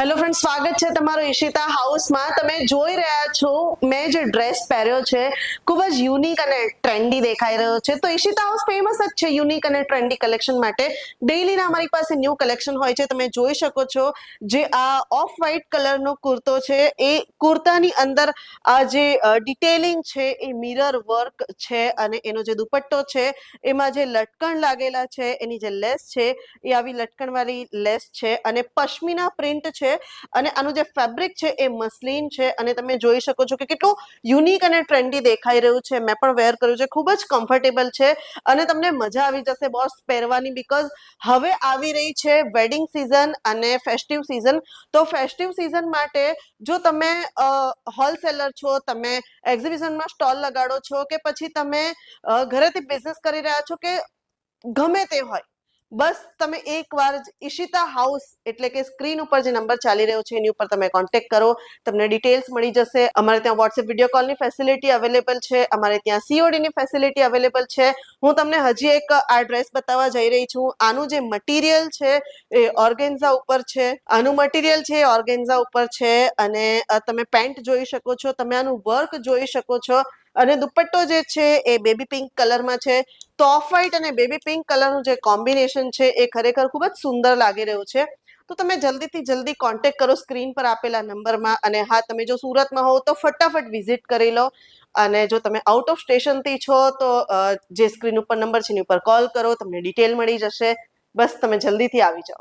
Hello friend, સ્વાગત છે તમારું ઈશિતા હાઉસમાં। તમે જોઈ રહ્યા છો મેં જે ડ્રેસ પહેર્યો છે ખૂબ જ યુનિક અને ટ્રેન્ડી દેખાઈ રહ્યો છે। તો ઈશિતા હાઉસ ફેમસ જ છે યુનિક અને ટ્રેન્ડી કલેક્શન માટે। ડેઈલીના અમારી પાસે ન્યૂ કલેક્શન હોય છે। તમે જોઈ શકો છો જે આ ઓફ વ્હાઇટ કલરનો કુર્તો છે, એ કુર્તાની અંદર આ જે ડિટેલિંગ છે એ મિરર વર્ક છે અને એનો જે દુપટ્ટો છે એમાં જે લટકણ લાગેલા છે, એની જે લેસ છે એ આવી લટકણવાળી લેસ છે અને પશ્મિના પ્રિન્ટ છે અને આનું જે ફેબ્રિક છે એ મસલિન છે અને તમે જોઈ શકો છો કે કેટલું યુનિક અને ટ્રેન્ડી દેખાઈ રહ્યું છે। મેં પણ વેર કર્યું છે, ખૂબ જ કમ્ફર્ટેબલ છે અને તમને મજા આવી જશે બોસ પહેરવાની, બીકોઝ હવે આવી રહી છે વેડિંગ સિઝન અને ફેસ્ટિવ સિઝન। તો ફેસ્ટિવ સિઝન માટે જો તમે હોલસેલર છો, તમે એક્ઝિબિશનમાં સ્ટોલ લગાડો છો કે પછી તમે ઘરેથી બિઝનેસ કરી રહ્યા છો કે ગમે તે હોય, બસ તમે એકવાર જ ઈશિતા હાઉસ એટલે કે સ્ક્રીન ઉપર જે નંબર ચાલી રહ્યો છે એની ઉપર તમે કોન્ટેક્ટ કરો, તમને ડિટેલ્સ મળી જશે। અમારે ત્યાં વોટ્સએપ વિડીયો કોલની ફેસિલિટી અવેલેબલ છે, અમારે ત્યાં સીઓડીની ફેસિલિટી અવેલેબલ છે। હું તમને હજી એક આ ડ્રેસ બતાવવા જઈ રહી છું। આનું જે મટીરિયલ છે એ ઓર્ગેન્ઝા ઉપર છે, આનું મટીરિયલ છે ઓર્ગેન્ઝા ઉપર છે અને તમે પેન્ટ જોઈ શકો છો, તમે આનું વર્ક જોઈ શકો છો અને દુપટ્ટો જે છે એ બેબી પિંક કલરમાં છે। તો ઓફ વ્હાઇટ અને બેબી પિંક કલરનું જે કોમ્બિનેશન છે એ ખરેખર ખૂબ જ સુંદર લાગી રહ્યું છે। તો તમે જલ્દીથી જલ્દી કોન્ટેક્ટ કરો સ્ક્રીન પર આપેલા નંબરમાં। અને હા, તમે જો સુરતમાં હો તો ફટાફટ વિઝિટ કરી લો અને જો તમે આઉટ ઓફ સ્ટેશનથી છો તો જે સ્ક્રીન ઉપર નંબર છે એની ઉપર કોલ કરો, તમને ડિટેલ મળી જશે। બસ તમે જલ્દીથી આવી જાઓ।